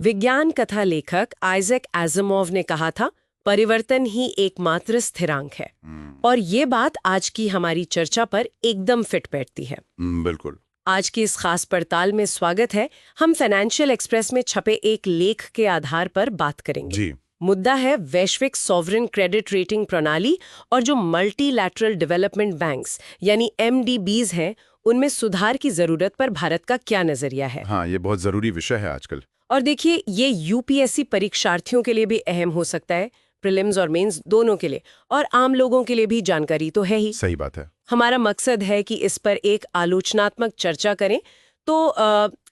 विज्ञान कथा लेखक आइजैक एसिमोव ने कहा था, परिवर्तन ही एकमात्र स्थिरांक है। और ये बात आज की हमारी चर्चा पर एकदम फिट बैठती है। बिल्कुल। आज की इस खास पड़ताल में स्वागत है। हम फाइनेंशियल एक्सप्रेस में छपे एक लेख के आधार पर बात करेंगे जी। मुद्दा है वैश्विक सॉवरेन क्रेडिट रेटिंग प्रणाली और जो मल्टीलैटरल डेवलपमेंट बैंक्स यानी MDBs हैं, उनमें सुधार की जरूरत पर भारत का क्या नजरिया है। हाँ, ये बहुत जरूरी विषय है आजकल। और देखिए, ये UPSC परीक्षार्थियों के लिए भी अहम हो सकता है, प्रीलिम्स और मेंस दोनों के लिए, और आम लोगों के लिए भी जानकारी तो है ही। सही बात है। हमारा मकसद है कि इस पर एक आलोचनात्मक चर्चा करें। तो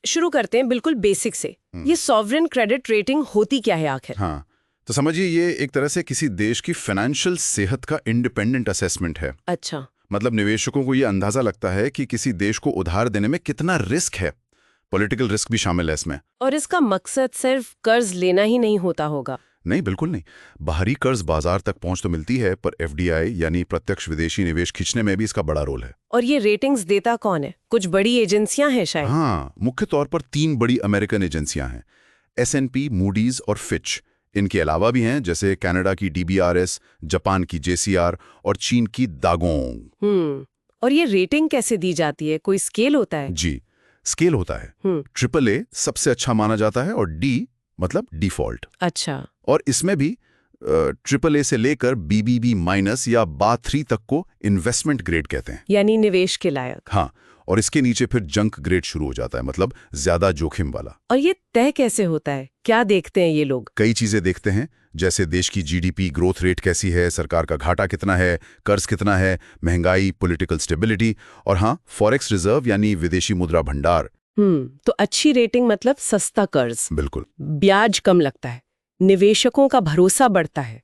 शुरू करते हैं बिल्कुल बेसिक से। ये सॉवरेन क्रेडिट रेटिंग होती क्या है आखिर? हाँ, तो समझिए ये एक तरह से किसी देश की फाइनेंशियल सेहत का इंडिपेंडेंट असेसमेंट है। अच्छा। मतलब निवेशकों को ये अंदाजा लगता है कि किसी देश को उधार देने में कितना रिस्क है। पॉलिटिकल रिस्क भी शामिल है इसमें। और इसका मकसद सिर्फ कर्ज लेना ही नहीं होता होगा? नहीं, बिल्कुल नहीं। बाहरी कर्ज बाजार तक पहुंच तो मिलती है, पर FDI यानी प्रत्यक्ष विदेशी निवेश खींचने में भी इसका बड़ा रोल है। और ये रेटिंग्स देता कौन है? कुछ बड़ी एजेंसियां हैं शायद? हाँ, मुख्य तौर पर 3 बड़ी अमेरिकन एजेंसियां हैं, S&P, मूडीज और फिच। इनके अलावा भी हैं, जैसे कनाडा की DBRS, जापान की JCR और चीन की दागोंग। और ये रेटिंग कैसे दी जाती है? कोई स्केल होता है? जी, स्केल होता है। AAA सबसे अच्छा माना जाता है और D मतलब डिफॉल्ट। अच्छा। और इसमें भी AAA से लेकर BBB- या BA3 तक को इन्वेस्टमेंट ग्रेड कहते हैं, यानी निवेश के लायक। हाँ, और इसके नीचे फिर जंक ग्रेड शुरू हो जाता है, मतलब ज्यादा जोखिम वाला। और ये तय कैसे होता है? क्या देखते हैं ये लोग? कई चीजें देखते हैं, जैसे देश की GDP ग्रोथ रेट कैसी है, सरकार का घाटा कितना है, कर्ज कितना है, महंगाई, पॉलिटिकल स्टेबिलिटी, और हाँ, फॉरेक्स रिजर्व यानी विदेशी मुद्रा भंडार। तो अच्छी रेटिंग मतलब सस्ता कर्ज, बिल्कुल। ब्याज कम लगता है, निवेशकों का भरोसा बढ़ता है।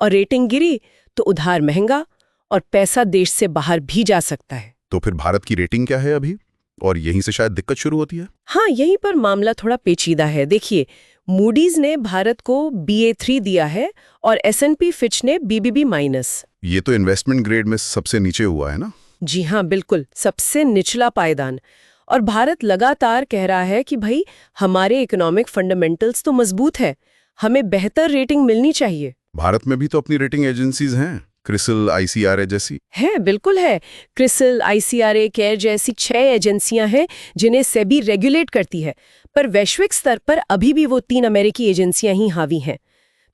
और रेटिंग गिरी तो उधार महंगा और पैसा देश से बाहर भी जा सकता है। तो फिर भारत की रेटिंग क्या है अभी? और यहीं से शायद दिक्कत शुरू होती है। हाँ, यहीं पर मामला थोड़ा पेचीदा है। देखिए, मूडीज ने भारत को BA3 दिया है और S&P फिच ने BBB-। ये तो इन्वेस्टमेंट ग्रेड में सबसे नीचे हुआ है ना? जी हाँ, बिल्कुल, सबसे निचला पायदान। और भारत लगातार कह रहा है कि भाई, हमारे इकोनॉमिक फंडामेंटल्स तो मजबूत है, हमें बेहतर रेटिंग मिलनी चाहिए। भारत में भी तो अपनी रेटिंग एजेंसीज हैं, क्रिसिल, ICRA जैसी। है, बिल्कुल है। क्रिसिल, ICRA, केयर जैसी 6 एजेंसियां हैं जिन्हें सेबी रेगुलेट करती है। पर वैश्विक स्तर पर अभी भी वो 3 अमेरिकी एजेंसियां ही हावी हैं।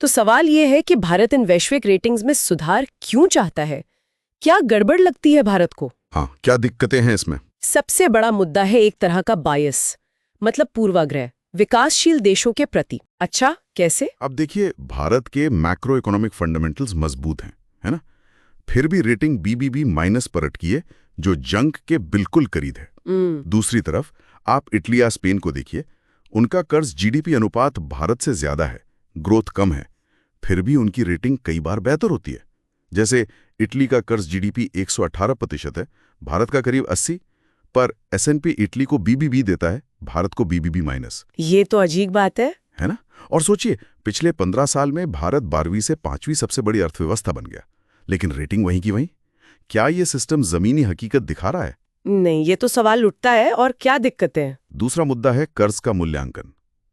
तो सवाल ये है कि भारत इन वैश्विक रेटिंग्स में सुधार क्यों चाहता है? क्या गड़बड़ लगती है भारत को? हाँ, क्या दिक्कतें हैं इसमें? सबसे बड़ा मुद्दा है एक तरह का बायस, मतलब पूर्वाग्रह विकासशील देशों के प्रति। अच्छा, कैसे? अब देखिए, भारत के मैक्रो इकोनॉमिक फंडामेंटल्स मजबूत हैं, है ना? फिर भी रेटिंग BBB- पर अटकी है, जो जंक के बिल्कुल करीब है। दूसरी तरफ आप इटली या स्पेन को देखिए, उनका कर्ज GDP अनुपात भारत से ज्यादा है, ग्रोथ कम है, फिर भी उनकी रेटिंग कई बार बेहतर होती है। जैसे इटली का कर्ज GDP 118% है, भारत का करीब 80%, पर S&P इटली को BBB देता है, भारत को BBB-। ये तो अजीब बात है ना? और सोचिए, पिछले 15 साल में भारत 12वीं से 5वीं सबसे बड़ी अर्थव्यवस्था बन गया, लेकिन रेटिंग वहीं की वहीं। क्या ये सिस्टम जमीनी हकीकत दिखा रहा है? नहीं, ये तो सवाल उठता है। और क्या दिक्कतें हैं? दूसरा मुद्दा है कर्ज का मूल्यांकन।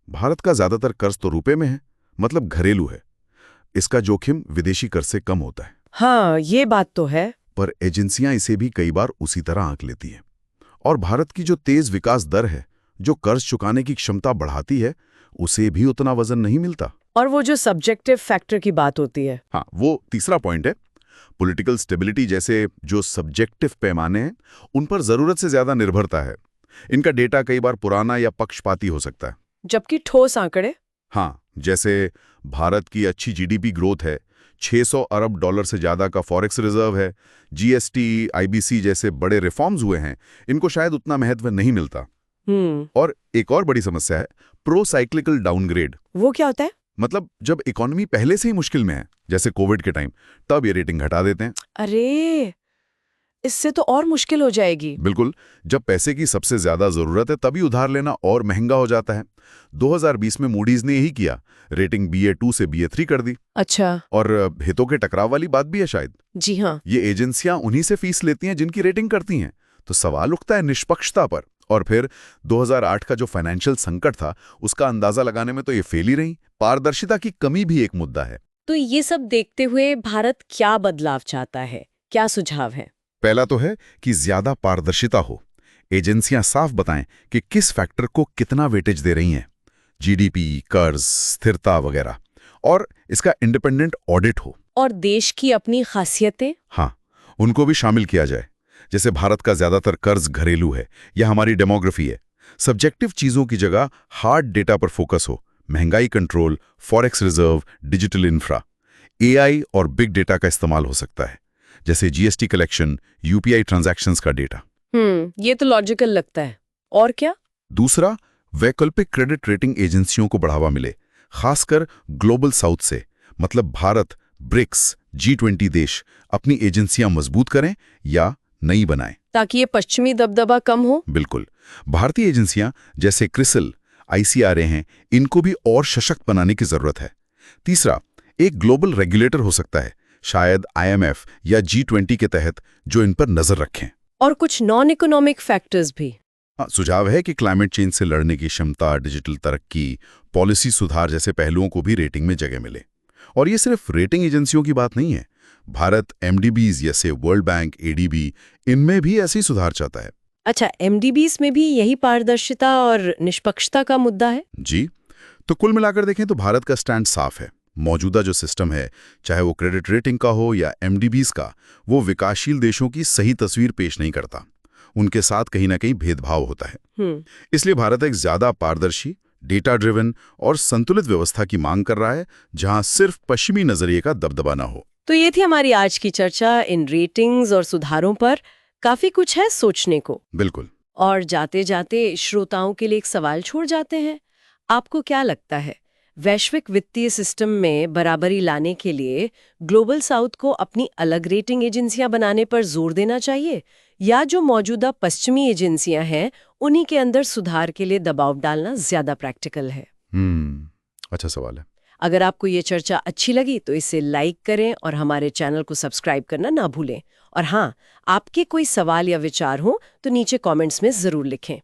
भारत का ज्यादातर कर्ज तो रुपए में है, मतलब घरेलू है। इसका जोखिम विदेशी कर्ज से कम होता है। हाँ, ये बात तो है। पर एजेंसियां इसे भी कई बार उसी तरह आंक लेती हैं। और भारत की जो तेज विकास दर है, जो कर्ज चुकाने की क्षमता बढ़ाती है, उसे भी उतना वजन नहीं मिलता। और वो जो सब्जेक्टिव फैक्टर की बात होती है, हाँ, वो तीसरा पॉइंट है। पॉलिटिकल स्टेबिलिटी जैसे जो सब्जेक्टिव पैमाने हैं, उन पर जरूरत से ज्यादा निर्भरता है। इनका डेटा कई बार पुराना या पक्षपाती हो सकता है, जबकि ठोस आंकड़े। हाँ, जैसे भारत की अच्छी GDP ग्रोथ है, $600 अरब से ज्यादा का फॉरेक्स रिजर्व है, GST, IBC जैसे बड़े रिफॉर्म्स हुए हैं, इनको शायद उतना महत्व नहीं मिलता। और एक और बड़ी समस्या है प्रो साइक्लिकल डाउनग्रेड। वो क्या होता है? मतलब जब इकोनॉमी पहले से ही मुश्किल में है, जैसे कोविड के टाइम, तब ये रेटिंग घटा देते हैं। अरे, इससे तो और मुश्किल हो जाएगी। बिल्कुल, जब पैसे की सबसे ज्यादा जरूरत है, तभी उधार लेना और महंगा हो जाता है। 2020 में मूडीज ने यही किया, रेटिंग BA2 से BA3 कर दी। अच्छा। और हितों के टकराव वाली बात भी है शायद। जी हाँ। ये एजेंसियां उन्हीं से फीस लेती हैं जिनकी रेटिंग करती हैं। तो सवाल उठता है निष्पक्षता पर और फिर 2008 का जो फाइनेंशियल संकट था उसका अंदाजा लगाने में तो ये फेल ही रही। पारदर्शिता की कमी भी एक मुद्दा है। तो ये सब देखते हुए भारत क्या बदलाव चाहता है, क्या सुझाव है? पहला तो है कि ज्यादा पारदर्शिता हो। एजेंसियां साफ बताएं कि किस फैक्टर को कितना वेटेज दे रही हैं, जीडीपी, कर्ज, स्थिरता वगैरह, और इसका इंडिपेंडेंट ऑडिट हो। और देश की अपनी खासियतें? हाँ, उनको भी शामिल किया जाए। जैसे भारत का ज्यादातर कर्ज घरेलू है या हमारी डेमोग्राफी है। सब्जेक्टिव चीजों की जगह हार्ड डेटा पर फोकस हो। महंगाई control, forex reserve, digital infra, AI और बिग डेटा का इस्तेमाल हो सकता है, जैसे जीएसटी कलेक्शन, यूपीआई ट्रांजैक्शंस का डेटा। ये तो लॉजिकल लगता है। और क्या? दूसरा, वैकल्पिक क्रेडिट रेटिंग एजेंसियों को बढ़ावा मिले, खासकर ग्लोबल साउथ से। मतलब भारत, ब्रिक्स, G20 देश अपनी एजेंसियां मजबूत करें या नई बनाएं, ताकि ये पश्चिमी दबदबा कम हो। बिल्कुल। भारतीय एजेंसियां जैसे क्रिसिल, ICRA हैं, इनको भी और सशक्त बनाने की जरूरत है। तीसरा, एक ग्लोबल रेगुलेटर हो सकता है, शायद IMF या G20 के तहत, जो इन पर नजर रखें। और कुछ नॉन इकोनॉमिक फैक्टर्स भी। सुझाव है कि क्लाइमेट चेंज से लड़ने की क्षमता, डिजिटल तरक्की, पॉलिसी सुधार जैसे पहलुओं को भी रेटिंग में जगह मिले। और ये सिर्फ रेटिंग एजेंसियों की बात नहीं है। भारत MDBs जैसे वर्ल्ड बैंक, ADB, इनमें भी ऐसे ही सुधार चाहता है। अच्छा, MDBs में भी यही पारदर्शिता और निष्पक्षता का मुद्दा है? जी, तो कुल मिलाकर देखें तो भारत का स्टैंड साफ है। मौजूदा जो सिस्टम है, चाहे वो क्रेडिट रेटिंग का हो या MDBs का, वो विकासशील देशों की सही तस्वीर पेश नहीं करता। उनके साथ कहीं ना कहीं भेदभाव होता है। इसलिए भारत एक ज्यादा पारदर्शी, डेटा ड्रिवन और संतुलित व्यवस्था की मांग कर रहा है, जहां सिर्फ पश्चिमी नजरिए का दबदबा ना हो। तो ये थी हमारी आज की चर्चा इन रेटिंग्स और सुधारों पर। काफी कुछ है सोचने को। बिल्कुल। और जाते जाते श्रोताओं के लिए एक सवाल छोड़ जाते हैं। आपको क्या लगता है, वैश्विक वित्तीय सिस्टम में बराबरी लाने के लिए ग्लोबल साउथ को अपनी अलग रेटिंग एजेंसियां बनाने पर जोर देना चाहिए, या जो मौजूदा पश्चिमी एजेंसियां हैं उन्हीं के अंदर सुधार के लिए दबाव डालना ज्यादा प्रैक्टिकल है? अच्छा सवाल है। अगर आपको ये चर्चा अच्छी लगी तो इसे लाइक करें और हमारे चैनल को सब्सक्राइब करना ना भूलें। और हाँ, आपके कोई सवाल या विचार हो तो नीचे कमेंट्स में जरूर लिखें।